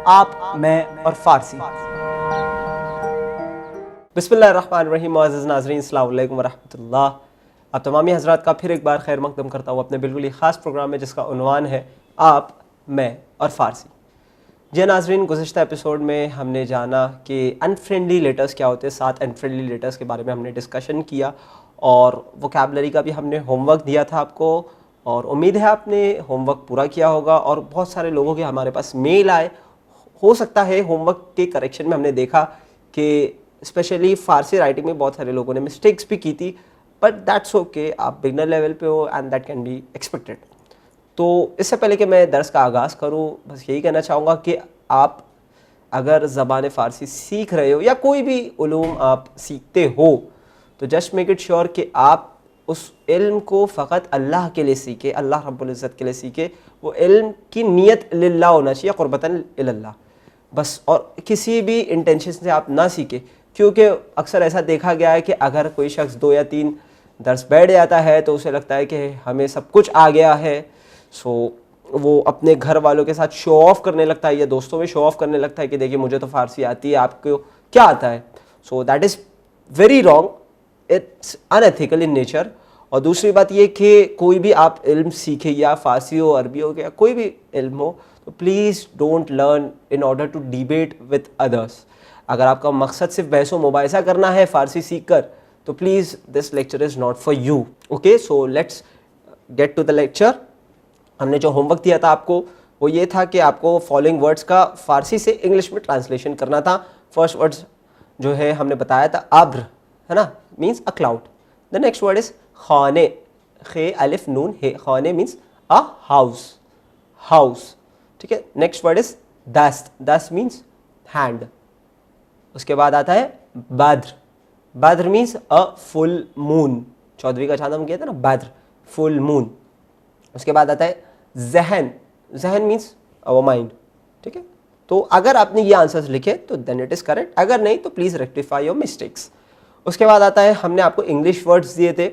आप, मैं और फारसी। बिस्मिल्लाहिर्रहमानिर्रहीम। मुअज़्ज़िज़ नाज़रीन, अस्सलामु अलैकुम वरहमतुल्लाह। आप तमामी हज़रात का फिर एक बार खैर मक़दम करता हूँ अपने बिल्कुल ही ख़ास प्रोग्राम में जिसका उन्वान है आप, मैं और फ़ारसी। जी नाज़रीन, गुज़िश्ता एपिसोड में हमने जाना कि अनफ्रेंडली लेटर्स क्या होते हैं। 7 अनफ्रेंडली लेटर्स के बारे में हमने डिस्कशन किया और वोकैबुलरी का भी हमने होमवर्क दिया था आपको, और उम्मीद है आपने होमवर्क पूरा किया होगा। और बहुत सारे लोगों के हमारे पास मेल आए, हो सकता है होमवर्क के करेक्शन में हमने देखा कि स्पेशली फ़ारसी राइटिंग में बहुत सारे लोगों ने मिस्टेक्स भी की थी, बट दैट्स ओके, आप बिगनर लेवल पे हो and that can be expected. तो इससे पहले कि मैं दर्स का आगाज़ करूं, बस यही कहना चाहूँगा कि आप अगर ज़बान फ़ारसी सीख रहे हो या कोई भी उलूम आप सीखते हो तो जस्ट मेक इट श्योर कि आप उस इल्म को फ़कत अल्लाह के लिए सीखे, अल्लाह रब्बुल इज़्ज़त के लिए सीखे। वो इल्म की नीयत लिल्लाह होना चाहिए, क़ुर्बतन इलल्लाह बस, और किसी भी इंटेंशन से आप ना सीखे। क्योंकि अक्सर ऐसा देखा गया है कि अगर कोई शख्स 2 या 3 दर्स बैठ जाता है तो उसे लगता है कि हमें सब कुछ आ गया है, सो वो अपने घर वालों के साथ शो ऑफ़ करने लगता है या दोस्तों में शो ऑफ़ करने लगता है कि देखिए मुझे तो फ़ारसी आती है, आपको क्या आता है। So that is very wrong, it's unethical in nature. और दूसरी बात ये कि कोई भी आप इल्म सीखे, या फ़ारसी हो, अरबी हो, या कोई भी इल्म हो, तो please don't learn in order to debate with others. अगर आपका मकसद सिर्फ बहस व मुबाहिसा करना है फ़ारसी सीख कर, तो please this lecture is not for you. Okay, so let's get to the lecture. हमने जो होमवर्क दिया था आपको वो ये था कि आपको फॉलोइंग वर्ड्स का फ़ारसी से इंग्लिश में ट्रांसलेशन करना था। फर्स्ट वर्ड्स जो है हमने बताया था अब्र, है ना, means a cloud. The next word is खाने, खे अलिफ नून हे, खाने मीन्स अ हाउस, हाउस, ठीक है। नेक्स्ट वर्ड इज़ दस्त, दस्त मीन्स हैंड। उसके बाद आता है Badr, Badr means a full moon, चौदहवीं का चांद हम कहते हैं ना, बद्र फुल मून। उसके बाद आता है जहन, जहन मीन्स अवर माइंड, ठीक है। तो अगर आपने ये आंसर्स लिखे तो देन इट इज़ करेक्ट, अगर नहीं तो प्लीज़ रेक्टिफाई योर मिस्टेक्स। उसके बाद आता है हमने आपको इंग्लिश वर्ड्स दिए थे,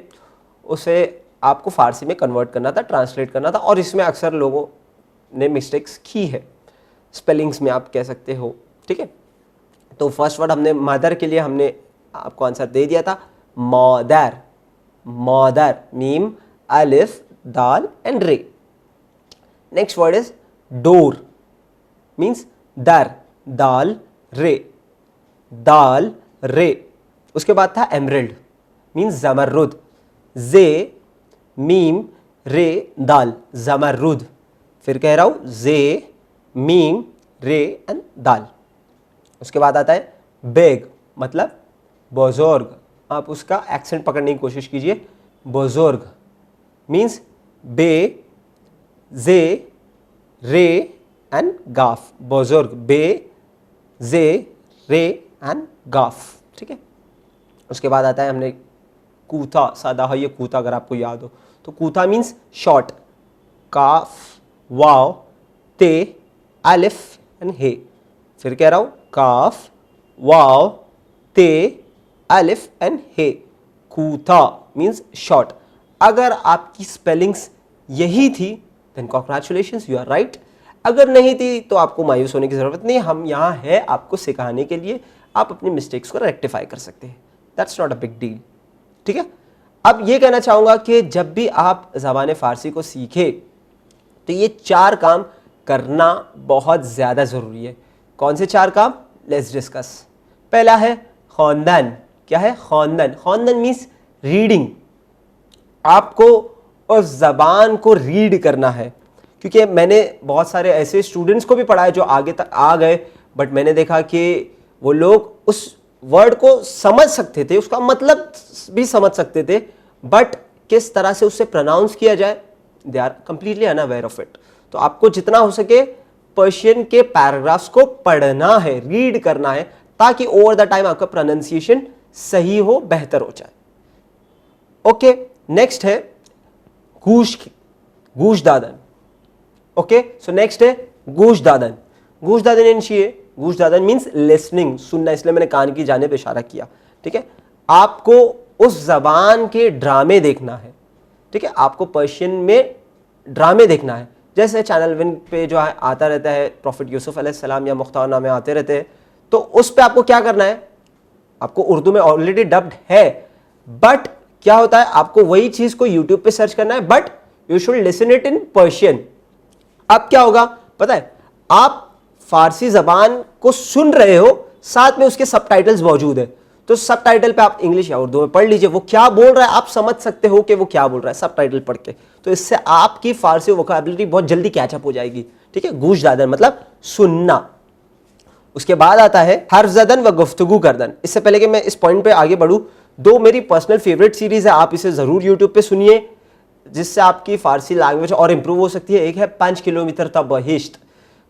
उसे आपको फ़ारसी में कन्वर्ट करना था, ट्रांसलेट करना था, और इसमें अक्सर लोगों ने मिस्टेक्स की है, स्पेलिंग्स में आप कह सकते हो, ठीक है। तो फर्स्ट वर्ड हमने मदर के लिए हमने आपको आंसर दे दिया था, मदर, मदर, मीम अलिफ दाल एंड रे। Next word is door, means दर, दाल रे, दाल रे। उसके बाद था एमरल्ड, मीन्स जमरुद, जे मीम रे दाल, जमरुद। फिर कह रहा हूं जे मीम रे एंड दाल। उसके बाद आता है बेग, मतलब बुजुर्ग, आप उसका एक्सेंट पकड़ने की कोशिश कीजिए, बुजुर्ग मीन्स बे जे रे एंड गाफ, बुजुर्ग, बे जे रे एंड गाफ, ठीक है। उसके बाद आता है हमने कूथा, सादा है ये कूथा, अगर आपको याद हो तो कूथा मीन्स शॉर्ट, काफ वाव ते अलिफ एंड हे। फिर कह रहा हूं काफ वाव ते अलिफ एंड हे, कूथा मीन्स शॉर्ट। अगर आपकी स्पेलिंग्स यही थी then congratulations, you are right. अगर नहीं थी तो आपको मायूस होने की ज़रूरत नहीं, हम यहाँ है आपको सिखाने के लिए, आप अपनी मिस्टेक्स को रेक्टिफाई कर सकते हैं, that's not a big deal, ठीक है। अब ये कहना चाहूँगा कि जब भी आप ज़बान फ़ारसी को सीखे तो ये 4 काम करना बहुत ज़्यादा ज़रूरी है। कौन से 4 काम, लेट्स डिस्कस। पहला है ख़ानदान। क्या है ख़ानदान? ख़ानदान मीन्स रीडिंग। आपको उस ज़बान को रीड करना है, क्योंकि मैंने बहुत सारे ऐसे स्टूडेंट्स को भी पढ़ा है जो आगे तक आ गए, बट मैंने देखा कि वो लोग उस वर्ड को समझ सकते थे, उसका मतलब भी समझ सकते थे, बट किस तरह से उससे प्रोनाउंस किया जाए they are completely unaware of it. तो आपको जितना हो सके पर्शियन के पैराग्राफ्स को पढ़ना है, रीड करना है, ताकि ओवर द टाइम आपका प्रोनाउंसिएशन सही हो, बेहतर हो जाए। ओके, नेक्स्ट है गूश दादन। ओके, सो नेक्स्ट है गूश दादन। गूश दादन इनशिए, गूश दादन मीन्स लिसनिंग, सुनना, इसलिए मैंने कान की जानिब इशारा किया, ठीक है। आपको उस जबान के ड्रामे देखना है, ठीक है, आपको पर्शियन में ड्रामे देखना है। जैसे चैनल विन पे जो है आता रहता है प्रॉफिट यूसुफ अलैहिस्सलाम या मुख्तार नामे आते रहते हैं, तो उस पर आपको क्या करना है, आपको उर्दू में ऑलरेडी डब्ड है, बट क्या होता है आपको वही चीज को यूट्यूब पे सर्च करना है, but you should listen it in Persian. अब क्या होगा पता है, आप फारसी जबान को सुन रहे हो, साथ में उसके सबटाइटल्स मौजूद है, तो सबटाइटल पे आप इंग्लिश या उर्दू में पढ़ लीजिए, वो क्या बोल रहा है आप समझ सकते हो कि वो क्या बोल रहा है सबटाइटल पढ़ के। तो इससे आपकी फारसी वोकैबुलरी बहुत जल्दी कैचअप हो जाएगी। ठीक है, गूश दादन मतलब सुनना। उसके बाद आता है हर्फ ज़दन व गुफ्तगू करदन। इससे पहले कि मैं इस पॉइंट पे आगे बढ़ूं, दो मेरी पर्सनल फेवरेट सीरीज है, आप इसे जरूर यूट्यूब पे सुनिए, जिससे आपकी फारसी लैंग्वेज और इंप्रूव हो सकती है। एक है 5 किलोमीटर तबहिश्त,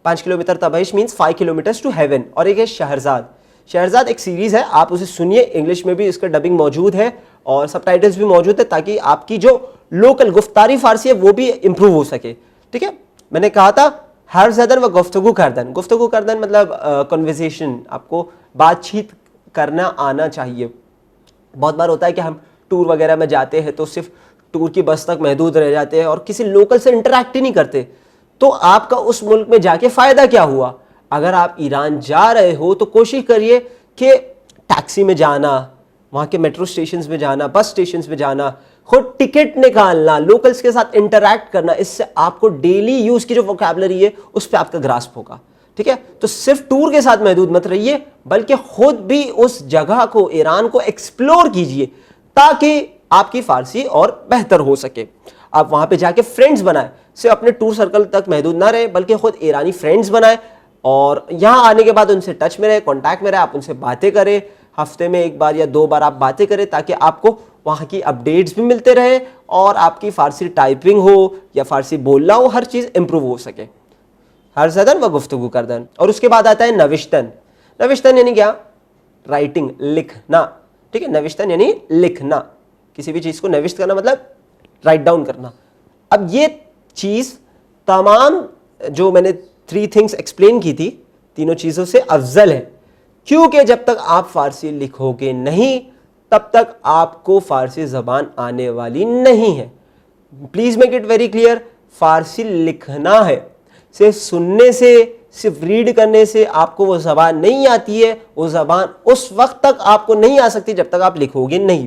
5 किलोमीटर तबहिश्त मीन्स 5 किलोमीटर्स टू हेवन, और एक है शहरजाद। शहरजाद एक सीरीज है, आप उसे सुनिए, इंग्लिश में भी इसका डबिंग मौजूद है और सबटाइटल्स भी मौजूद है, ताकि आपकी जो लोकल गुफ्तारी फारसी है वो भी इंप्रूव हो सके। ठीक है, मैंने कहा था हर्फ ज़दन व गुफ्तगू करदन। गुफ्तगू करदन मतलब कन्वर्सेशन, आपको बातचीत करना आना चाहिए। बहुत बार होता है कि हम टूर वगैरह में जाते हैं तो सिर्फ टूर की बस तक महदूद रह जाते हैं और किसी लोकल से इंटरेक्ट ही नहीं करते, तो आपका उस मुल्क में जाके फ़ायदा क्या हुआ। अगर आप ईरान जा रहे हो तो कोशिश करिए कि टैक्सी में जाना, वहाँ के मेट्रो स्टेशन में जाना, बस स्टेशन में जाना, खुद टिकट निकालना, लोकल्स के साथ इंटरैक्ट करना, इससे आपको डेली यूज़ की जो वोकैबुलरी है उस पर आपका ग्रास्प होगा। ठीक है, तो सिर्फ टूर के साथ महदूद मत रहिए, बल्कि खुद भी उस जगह को, ईरान को एक्सप्लोर कीजिए, ताकि आपकी फारसी और बेहतर हो सके। आप वहाँ पे जाके फ्रेंड्स बनाए, सिर्फ अपने टूर सर्कल तक महदूद ना रहे, बल्कि खुद ईरानी फ्रेंड्स बनाए, और यहाँ आने के बाद उनसे टच में रहे, कॉन्टैक्ट में रहे, आप उनसे बातें करें, हफ्ते में 1 बार या 2 बार आप बातें करें, ताकि आपको वहाँ की अपडेट्स भी मिलते रहे और आपकी फारसी टाइपिंग हो या फारसी बोलना हो, हर चीज़ इंप्रूव हो सके। हर्फ ज़दन व गुफ्तगू करदन। और उसके बाद आता है नविश्तन। नविश्तन यानी क्या, राइटिंग, लिखना। ठीक है, नविश्तन यानी लिखना, किसी भी चीज़ को नविश्त करना मतलब राइट डाउन करना। अब ये चीज़ तमाम जो मैंने 3 थिंग्स एक्सप्लेन की थी, तीनों चीज़ों से अफजल है, क्योंकि जब तक आप फारसी लिखोगे नहीं तब तक आपको फारसी ज़बान आने वाली नहीं है। Please make it very clear, फारसी लिखना है, सिर्फ सुनने से, सिर्फ रीड करने से आपको वो ज़बान नहीं आती है। वो ज़बान उस वक्त तक आपको नहीं आ सकती जब तक आप लिखोगे नहीं।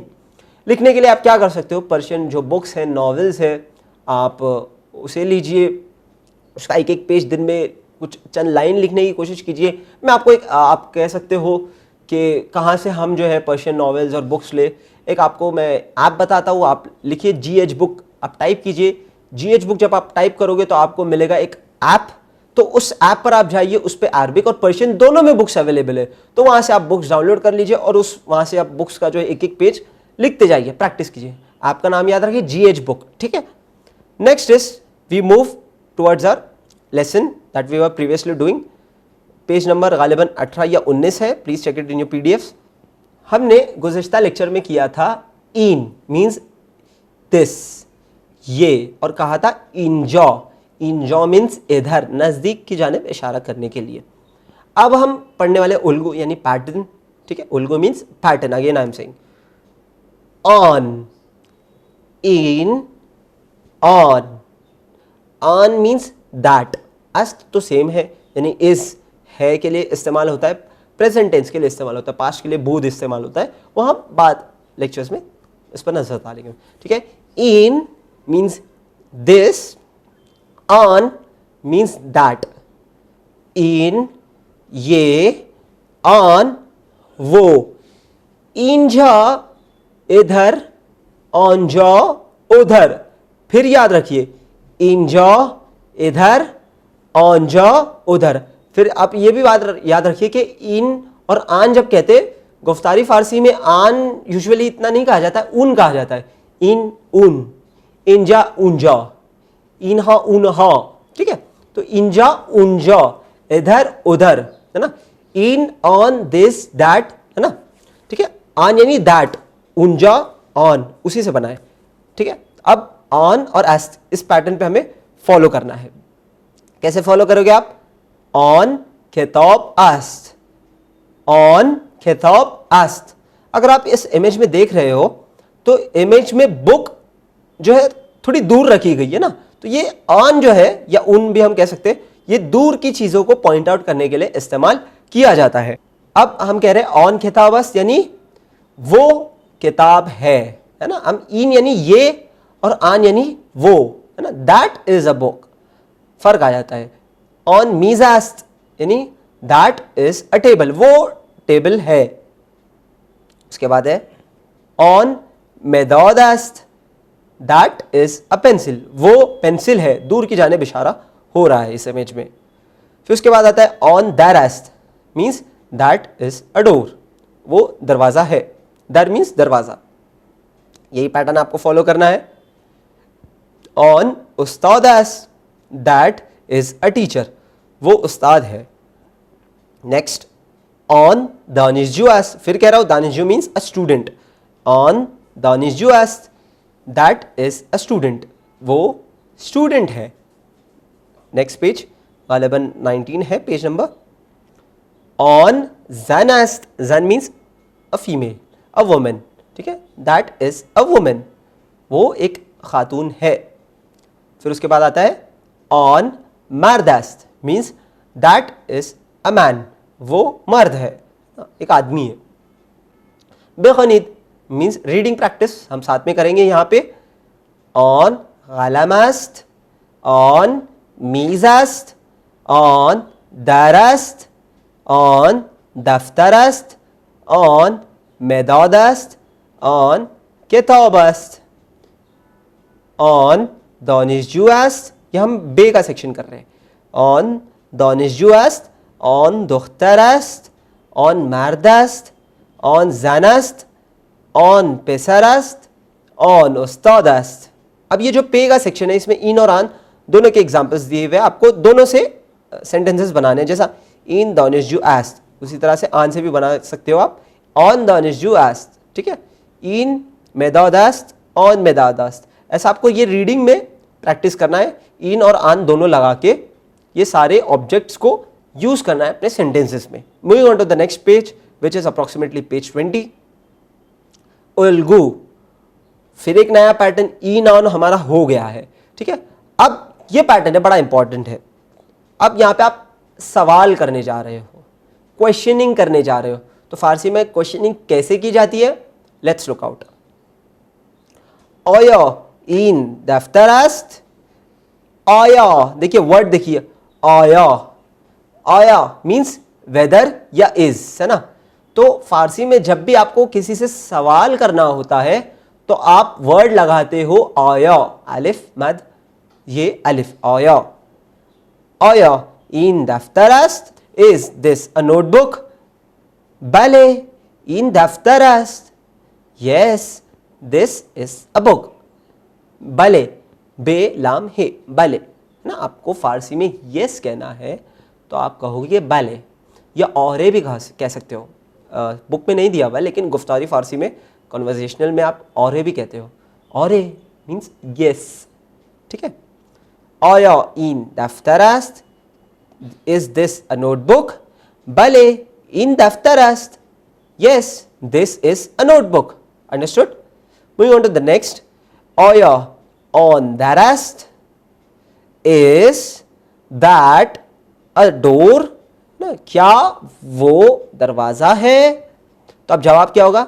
लिखने के लिए आप क्या कर सकते हो, पर्शियन जो बुक्स हैं, नॉवेल्स है, आप उसे लीजिए, उसका एक एक पेज दिन में कुछ चंद लाइन लिखने की कोशिश कीजिए। मैं आपको एक, आप कह सकते हो कि कहाँ से हम जो है पर्शियन नॉवेल्स और बुक्स ले, एक आपको मैं ऐप बताता हूँ, आप लिखिए GH बुक, आप टाइप कीजिए GH बुक। जब आप टाइप करोगे तो आपको मिलेगा एक ऐप, तो उस ऐप पर आप जाइए, उस पर अरबिक और पर्शियन दोनों में बुक्स अवेलेबल है, तो वहाँ से आप बुक्स डाउनलोड कर लीजिए और उस वहाँ से आप बुक्स का जो है एक एक पेज लिखते जाइए, प्रैक्टिस कीजिए। आपका नाम याद रखिए GH बुक। ठीक है, next is we move towards our lesson that we were previously doing. Page number गालिबन 18 या 19 है, please check it in your PDFs। हमने गुज़िश्ता लेक्चर में किया था इन मीन्स दिस, ये, और कहा था इंजॉ, इंजॉ मीन्स इधर, नज़दीक की जानिब इशारा करने के लिए। अब हम पढ़ने वाले उल्गू यानी पैटर्न। ठीक है, उल्गू means pattern, again I am saying ऑन, इन, ऑन, ऑन मीन्स दैट, अस्त तो सेम है, यानी इस, है के लिए इस्तेमाल होता है, प्रेजेंट टेंस के लिए इस्तेमाल होता है, पास्ट के लिए बूद इस्तेमाल होता है, वो हम बाद लेक्चर्स में इस पर नजर डालेंगे। ठीक है, इन मीन्स दिस, ऑन मीन्स दैट, इन ये, ऑन वो, इन जा इधर, ऑन जा उधर। फिर याद रखिए, इन जा इधर, ऑन जा उधर। फिर आप ये भी बात याद रखिए कि इन और आन जब कहते, गुफ्तारी फारसी में आन यूजुअली इतना नहीं कहा जाता है, उन कहा जाता है। इन, उन, इंजा, उनजा, इनहा, उनहा। ठीक है, तो इंजा, उनजा, इधर उधर, है ना, इन, ऑन, दिस, दैट, है ना। ठीक है, आन यानी दैट, उनजा, ऑन, उसी से बना है। ठीक है, अब ऑन और एस्ट, इस पैटर्न पे हमें फॉलो करना है। कैसे फॉलो करोगे आप, ऑन खिताब अस्त, ऑन खिताब अस्त। अगर आप इस इमेज में देख रहे हो तो इमेज में बुक जो है थोड़ी दूर रखी गई है ना, तो ये ऑन जो है या उन भी हम कह सकते हैं, ये दूर की चीजों को पॉइंट आउट करने के लिए इस्तेमाल किया जाता है। अब हम कह रहे हैं ऑन किताबस यानी वो किताब है ना। हम इन यानी ये और आन यानी वो, है ना, दैट इज अ बुक, फर्क आ जाता है। ऑन मीजास्त यानी दैट इज अ टेबल, वो टेबल है। उसके बाद है ऑन मेदादास्त, दैट इज अ पेंसिल, वो पेंसिल है, दूर की जानिब इशारा हो रहा है इस इमेज में। फिर उसके बाद आता है ऑन दरास्त, means that is a door, वो दरवाजा है। दर मीन्स दरवाजा, यही पैटर्न आपको फॉलो करना है। ऑन उस्तादास्त, दैट इज अ टीचर, वो उस्ताद है। नेक्स्ट ऑन दानिशजुआस्त, फिर कह रहा हूं दानिशजू मीन्स अ स्टूडेंट। ऑन दानिशजुआस्त, दैट इज अ स्टूडेंट, वो स्टूडेंट है। नेक्स्ट पेज गालिबन 19 है, पेज नंबर। ऑन जनास्त, जन means a female, a women, ठीक है, दैट इज अ वुमेन, वो एक खातून है। फिर उसके बाद आता है ऑन मर्दास्त, means that is a man, वो मर्द है, एक आदमी है। बेखनीद मीन्स रीडिंग प्रैक्टिस हम साथ में करेंगे यहाँ पे। ऑन गलमस्त, ऑन मीजास्त, ऑन दरस्त, ऑन दफ्तरस्त, ऑन मेदादस्त, ऑन किताबस्त, ऑन दानिशजुआस्त, ये हम बे का सेक्शन कर रहे हैं। ऑन दानिशजुआस्त, ऑन दुख्तरस्त, ऑन मर्दस्त, ऑन जनस्त, ऑन पेसरस्त, ऑन उस्तादस्त। अब ये जो पे का सेक्शन है इसमें इन और आन दोनों के एग्जांपल्स दिए हुए हैं, आपको दोनों से सेंटेंसेस बनाने हैं। जैसा इन दानिशजुआस्त, उसी तरह से आन से भी बना सकते हो आप, ऑन दानिशजुआस्त, ठीक है। इन मेदादस्त, ऑन मेदादस्त, ऐसा आपको ये रीडिंग में प्रैक्टिस करना है। इन और आन दोनों लगा के ये सारे ऑब्जेक्ट्स को यूज करना है अपने सेंटेंसेस में। Moving on to the next page which is approximately page 20। उल्गू, फिर एक नया पैटर्न इन ऑन हमारा हो गया है, ठीक है। अब ये पैटर्न है बड़ा इंपॉर्टेंट है। अब यहां पे आप सवाल करने जा रहे हो, क्वेश्चनिंग करने जा रहे हो, तो फारसी में क्वेश्चनिंग कैसे की जाती है, लेट्स लुक आउट। आया इन दफ्तरस्त, आया, देखिए वर्ड देखिए, आया, आया मीन्स वेदर या इज, है ना। तो फारसी में जब भी आपको किसी से सवाल करना होता है तो आप वर्ड लगाते हो आया, अलिफ मद, ये अलिफ, आया। आया इन दफ्तरस्त, इज दिस अ नोटबुक, बले इन दफ्तरस्त, yes this is a book. बले, बे लाम है, बले ना। आपको फारसी में यस कहना है तो आप कहोगे बले, या औरे भी कह सकते हो। बुक में नहीं दिया हुआ लेकिन गुफ्तारी फारसी में कन्वर्जेशनल में आप औरे भी कहते हो। औरे मीन्स यस, ठीक है। आया इन दफ्तरस्त, इज दिस अ नोटबुक, बले इन दफ्तरस्त, yes this is a notebook. Understood? Moving on to the next. आया ऑन दरस्त, इज दैट अ डोर, ना, क्या वो दरवाजा है। तो अब जवाब क्या होगा,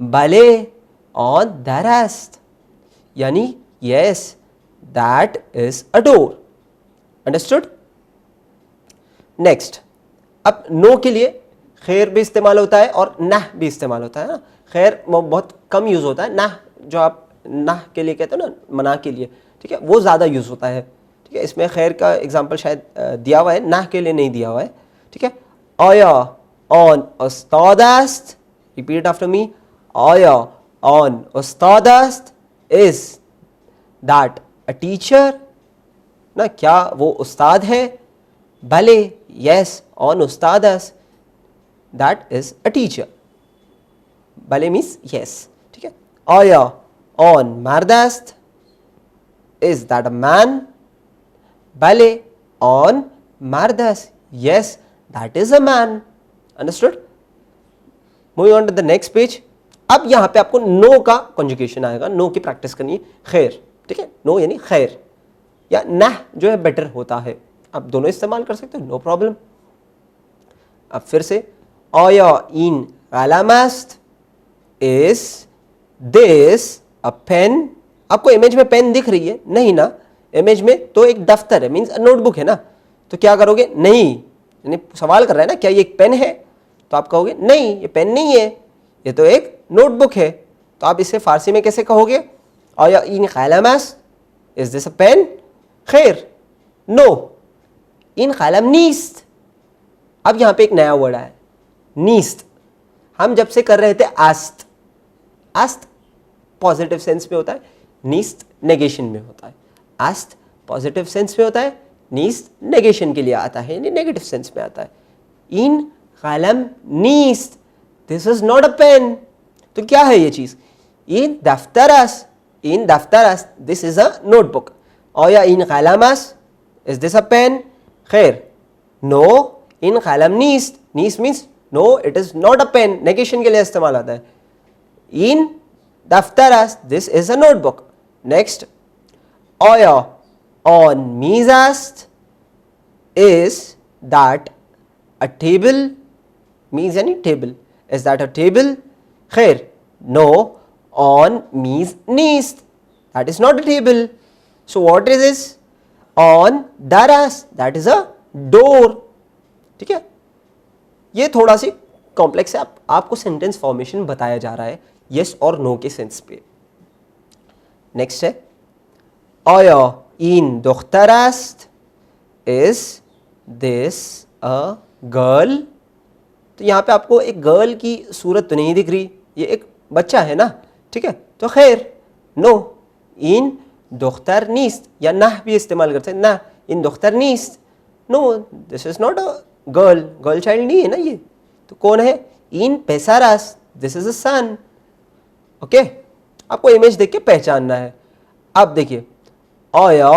बले ऑन दरस्त, यानी yes that is a door. Understood? Next, अब नो के लिए खैर भी इस्तेमाल होता है और नह भी इस्तेमाल होता है ना। खैर बहुत कम यूज होता है, नह जो आप नह के लिए कहते हो ना, मना के लिए, ठीक है, वो ज़्यादा यूज होता है, ठीक है। इसमें खैर का एग्जाम्पल शायद दिया हुआ है, नह के लिए नहीं दिया हुआ है, ठीक है। आया ऑन उस्तादस्त, रिपीट आफ्टर मी, आया ऑन उस्तादस्त, इज दैट अ टीचर, ना, क्या वो उस्ताद है। भले, यस ऑन उस्तादस्त, दैट इज अ टीचर। भले मीन्स यस, ठीक है। आया ऑन मर्दस्त, इज दैट अ मैन। भले ऑन मर्दस्त, yes that is a man. Understood? Moving on to the next page. अब यहां पे आपको नो का कॉन्जुगेशन आएगा, नो की प्रैक्टिस करनी है, खैर, ठीक है। नो यानी खैर, या नह जो है बेटर होता है। आप दोनों इस्तेमाल कर सकते हो, नो प्रॉब्लम। अब फिर से आया इन गलामस्त, इज दिस अ पेन। आपको इमेज में पेन दिख रही है? नहीं ना, इमेज में तो एक दफ्तर है, मीन्स नोटबुक है ना। तो क्या करोगे? नहीं, यानी सवाल कर रहा है ना, क्या ये एक पेन है? तो आप कहोगे नहीं, ये पेन नहीं है, ये तो एक नोटबुक है। तो आप इसे फारसी में कैसे कहोगे? आया इन कलमस, इज दिस अ पेन? खैर, नो, इन कलम नीस्त। अब यहां पे एक नया वर्ड आया, नीस्त। हम जब से कर रहे थे आस्त, आस्त पॉजिटिव सेंस में होता है, नीस्त नेगेशन में होता है। आस्त पॉजिटिव सेंस में होता है, नीस्त नेगेशन के लिए आता है, यानी नेगेटिव सेंस में आता है। इन कलम नीस्त, this is not a pen. तो क्या है ये चीज? इन दफ्तरस, इन दफ्तरस, दिस इज अ नोटबुक। और या इन कलमस, इज दिस अ पेन? खैर, नो, इन कलम नीस्त, नीस्त मीन्स no, it is not a pen, negation के लिए इस्तेमाल आता है। इन दफ्तरस, this is a notebook. Next, आया ऑन मीज़ास्त, इज दैट अ टेबल? मीज यानी table, is that a table? खैर, नो, ऑन मीज नीस्त, that is not a table. So what is this? ऑन दरस, दैट इज अ डोर। ठीक है, ये थोड़ा सी कॉम्प्लेक्स है, आपको सेंटेंस फॉर्मेशन बताया जा रहा है यस और नो के सेंस पे। नेक्स्ट है आया इन दुख्तरस्त, इज दिस अ गर्ल? तो यहाँ पे आपको एक गर्ल की सूरत तो नहीं दिख रही, ये एक बच्चा है ना। ठीक है, तो खैर, नो, इन दुख्तर नीस्त, या ना भी इस्तेमाल करते हैं, ना, इन दुख्तर नीस्त, no, this is not a girl, girl child नहीं है ना ये। तो कौन है? इन पेसारास, this is a son. Okay, आपको इमेज देख के पहचानना है। अब देखिए, आया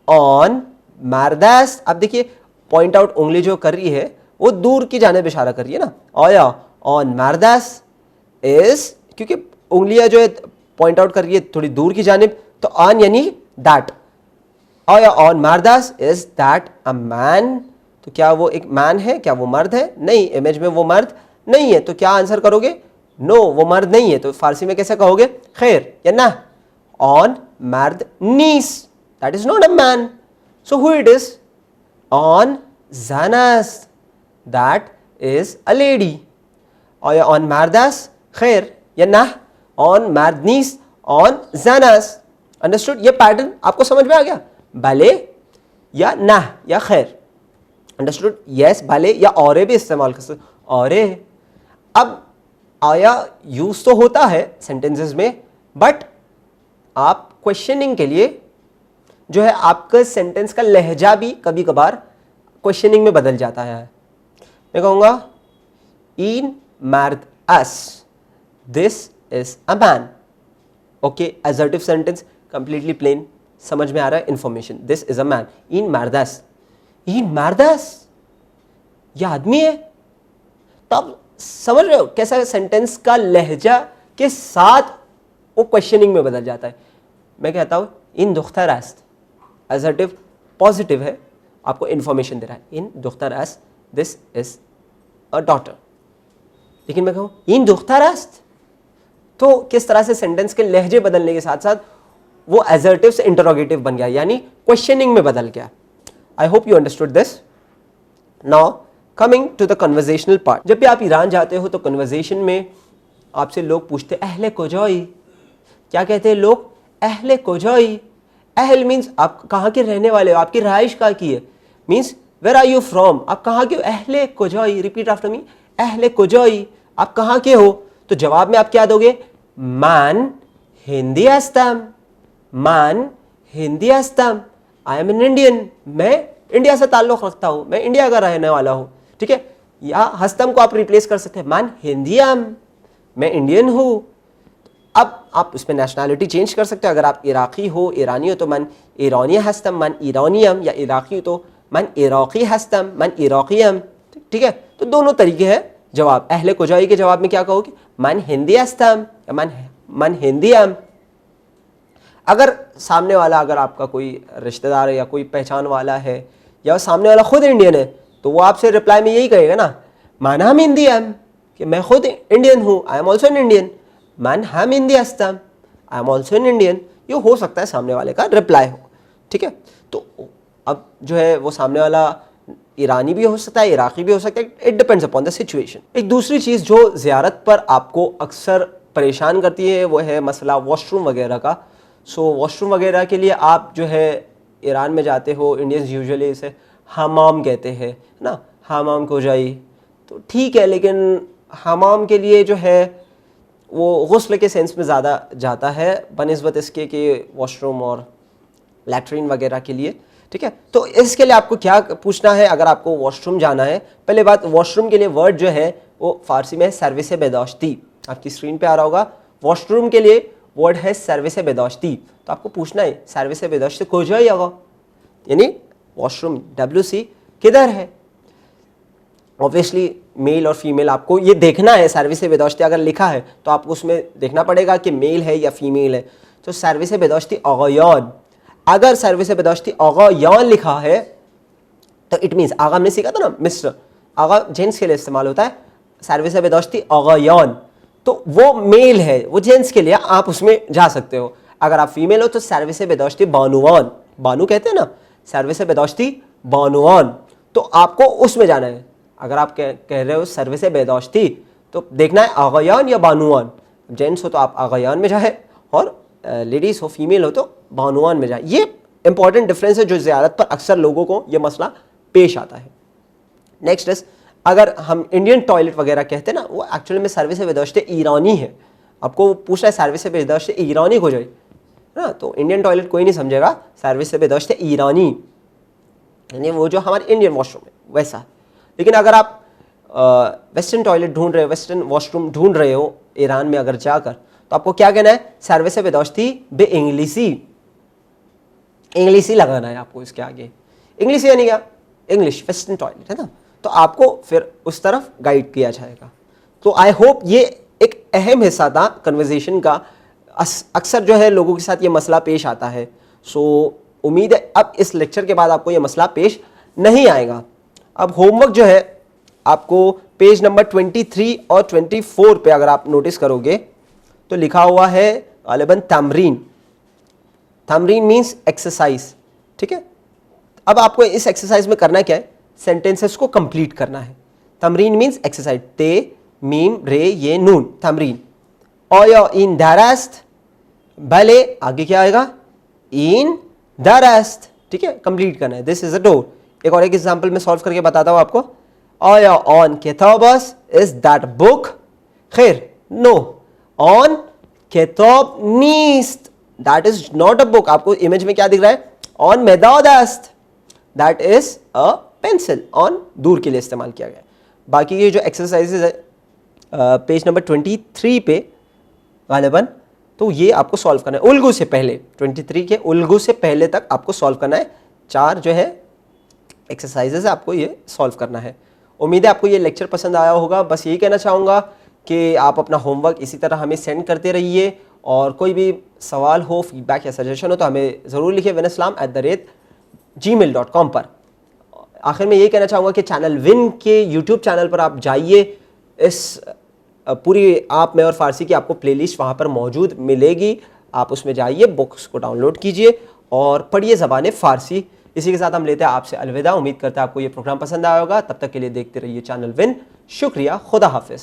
ऑन मारदास, अब देखिए पॉइंट आउट उंगली जो कर रही है वो दूर की जाने इशारा कर रही है ना। आया ऑन मारदास इज, क्योंकि उंगलियां जो है पॉइंट आउट कर रही है थोड़ी दूर की जानिब, तो ऑन यानी दैट। आया ऑन मारदास, इज दैट अ मैन? तो क्या वो एक मैन है? क्या वो मर्द है? नहीं, इमेज में वो मर्द नहीं है। तो क्या आंसर करोगे? नो, वो मर्द नहीं है। तो फारसी में कैसे कहोगे? खैर या ना, ऑन मर्द नीस, that is not a man. So who it is? ऑन जानास, दैट इज अ लेडी। और ऑन मारदास, खैर या ना, ऑन मार्दनीस, ऑन जानास। अंडरस्टूड? ये पैटर्न आपको समझ में आ गया? भले या ना या खैर। अंडरस्टूड? यस, भले या औरे भी इस्तेमाल कर सकते, औरे। अब आया यूज तो होता है सेंटेंसेस में, बट आप क्वेश्चनिंग के लिए जो है आपका सेंटेंस का लहजा भी कभी कभार क्वेश्चनिंग में बदल जाता है। मैं कहूंगा इन मर्द अस, this is a man. Okay, assertive sentence completely plain, समझ में आ रहा है information. This is a man, इन मर्दस, इन मर्दस, यह आदमी है। तब समझ रहे हो कैसा सेंटेंस का लहजा के साथ वो क्वेश्चनिंग में बदल जाता है। मैं कहता हूं इन दुख्तरास्त, असर्टिव पॉजिटिव है, आपको इंफॉर्मेशन दे रहा है। इन दुख्तरास्त, दिस इज अ डॉटर। लेकिन मैं कहूं इन दुख्तरास्त, तो किस तरह से सेंटेंस के लहजे बदलने के साथ साथ वो असर्टिव से इंटरोगेटिव बन गया, यानी क्वेश्चनिंग में बदल गया। I hope you understood this. Now coming to the conversational part. जब भी आप ईरान जाते हो तो कन्वर्जेशन में आपसे लोग पूछते अहले कोजोई। क्या कहते हैं लोग? अहले कोजोई। अहल मीन्स आप कहाँ के रहने वाले हो, आपकी रहाइश कहाँ की है, means where are you from, आप कहाँ के हो। अहले कोजोई, रिपीट आफ्टर मी, अहले कोजोई, आप कहाँ के हो। तो जवाब में आप क्या दोगे? मान हिंदी हस्तम, मान हिंदी हस्तम, आई एम एन इंडियन, मैं इंडिया से ताल्लुक रखता हूं, मैं इंडिया का रहने वाला हूं। ठीक है, या हस्तम को आप रिप्लेस कर सकते हैं, मान हिंदियम, मैं इंडियन हूं। अब आप उसमें नेशनैलिटी चेंज कर सकते हो। अगर आप इराकी हो, ईरानी हो, तो मन ईरानी हस्तम, मन ईरानियम, या इराकी हो तो मन इराकी हस्तम, मन इराकियम। ठीक है, तो दोनों तरीके हैं जवाब। अहले कोजाई के जवाब में क्या कहोगे? मन हिंदी हस्तम या मन हिंदियम। अगर सामने वाला, अगर आपका कोई रिश्तेदार है या कोई पहचान वाला है या सामने वाला खुद इंडियन है, तो वो आपसे रिप्लाई में यही कहेगा ना, मान हम हिंदी हम, कि मैं खुद इंडियन हूँ, I am also an Indian, मान हम हिंदी हस्तम, I am also an Indian. ये हो सकता है सामने वाले का रिप्लाई हो, ठीक है। तो अब जो है वो सामने वाला ईरानी भी हो सकता है, इराकी भी हो सकता है, it depends upon the situation. एक दूसरी चीज़ जो ज़ियारत पर आपको अक्सर परेशान करती है वो है मसला वॉशरूम वगैरह का। सो वॉशरूम वगैरह के लिए आप जो है ईरान में जाते हो, इंडियंस यूजुअली इसे हमाम कहते हैं ना, हमाम को जाई, तो ठीक है, लेकिन हमाम के लिए जो है वो गुस्ल के सेंस में ज़्यादा जाता है बनिस्बत इसके कि वॉशरूम और लैट्रिन वगैरह के लिए, ठीक है। तो इसके लिए आपको क्या पूछना है, अगर आपको वॉशरूम जाना है, पहले बात वॉशरूम के लिए वर्ड जो है वो फारसी में है सर्विस बेदाश्ती। आपकी स्क्रीन पे आ रहा होगा, वॉशरूम के लिए वर्ड है सर्विस बेदाश्ती। तो आपको पूछना है सर्विस बेदाश्ती को जो होगा, यानी वॉशरूम WC किधर है। ऑब्वियसली मेल और फीमेल आपको ये देखना है, सर्विस बेदाश्ती अगर लिखा है तो आपको उसमें देखना पड़ेगा कि मेल है या फीमेल है। तो सर्विस बेदाश्ती आगायान, अगर सर्विस बेदाश्ती आगायान लिखा है तो इट मीन्स, आगा हमने सीखा था ना मिस्टर, आगा जेंट्स के लिए इस्तेमाल होता है, सर्विस बेदाश्ती आगायान तो वो मेल है, वो जेंट्स के लिए, आप उसमें जा सकते हो। अगर आप फीमेल हो तो सर्विस बेदाश्ती बानुवान, बानू कहते हैं ना, सर्विस बेदाश्ती बानुवान, तो आपको उसमें जाना है। अगर आप कह रहे हो सर्विस बेदाश्ती तो देखना है आगायान या बानुवान। जेंट्स हो तो आप आगायान में जाए और लेडीज़ हो, फीमेल हो तो बानुवान में जाए। ये इंपॉर्टेंट डिफरेंस है जो ज़ियारत पर अक्सर लोगों को ये मसला पेश आता है। नेक्स्ट इज, अगर हम इंडियन टॉयलेट वगैरह कहते हैं ना, वो एक्चुअली में सर्विस बेदाश्त ईरानी है। आपको पूछना है सर्विस बेदाश्त ईरानी हो जाए ना, तो इंडियन टॉयलेट कोई नहीं समझेगा, सर्विस बेदाश्त ईरानी यानी वो जो हमारे इंडियन वॉशरूम है वैसा। लेकिन अगर आप वेस्टर्न टॉयलेट ढूंढ रहे हो, वेस्टर्न वॉशरूम ढूंढ रहे हो ईरान में अगर जाकर, तो आपको क्या कहना है, सर्विस बेदाश्ती बे इंग्लिशी, इंग्लिशी लगाना है आपको इसके आगे। इंग्लिश यानी क्या, इंग्लिश वेस्टर्न टॉयलेट है ना, तो आपको फिर उस तरफ गाइड किया जाएगा। तो आई होप ये एक अहम हिस्सा था कन्वर्सेशन का, अक्सर जो है लोगों के साथ ये मसला पेश आता है। सो उम्मीद है अब इस लेक्चर के बाद आपको ये मसला पेश नहीं आएगा। अब होमवर्क जो है आपको पेज नंबर 23 और 24 पे अगर आप नोटिस करोगे तो लिखा हुआ है गालिबन तमरीन, तमरीन मीन्स एक्सरसाइज, ठीक है। अब आपको इस एक्सरसाइज में करना क्या है, सेंटेंसेस को कंप्लीट करना है। तमरीन मीन्स एक्सरसाइज, ते मीम रे ये नून, तमरीन। ओया इन दरस्त, भले आगे क्या आएगा, इन दरस्त, ठीक है, कंप्लीट करना है। This is a door. एक और एक एग्जांपल में सॉल्व करके बताता हूं आपको। ओया ऑन किताबस, इज दैट बुक, खैर नो, ऑन किताब नीस्त, that is not a book. आपको इमेज में क्या दिख रहा है, ऑन मेदादस्त, दैट इज अ पेंसिल, ऑन दूर के लिए इस्तेमाल किया गया है। बाकी ये जो एक्सरसाइजेज है पेज नंबर 23 पे गालिबन, तो ये आपको सॉल्व करना है उल्गू से पहले, 23 के उल्गू से पहले तक आपको सॉल्व करना है। 4 जो है एक्सरसाइजेज आपको ये सॉल्व करना है। उम्मीद है आपको ये लेक्चर पसंद आया होगा। बस यही कहना चाहूँगा कि आप अपना होमवर्क इसी तरह हमें सेंड करते रहिए, और कोई भी सवाल हो, फीडबैक या सजेशन हो तो हमें ज़रूर लिखिए winislam@gmail.com पर। आखिर में यही कहना चाहूँगा कि चैनल विन के यूट्यूब चैनल पर आप जाइए, इस पूरी आप में और फ़ारसी की आपको प्लेलिस्ट वहाँ पर मौजूद मिलेगी। आप उसमें जाइए, बुक्स को डाउनलोड कीजिए और पढ़िए ज़बान फ़ारसी। इसी के साथ हम लेते हैं आपसे अलविदा। उम्मीद करते हैं आपको ये प्रोग्राम पसंद आया होगा। तब तक के लिए देखते रहिए चैनल विन। शुक्रिया, खुदा हाफिज़।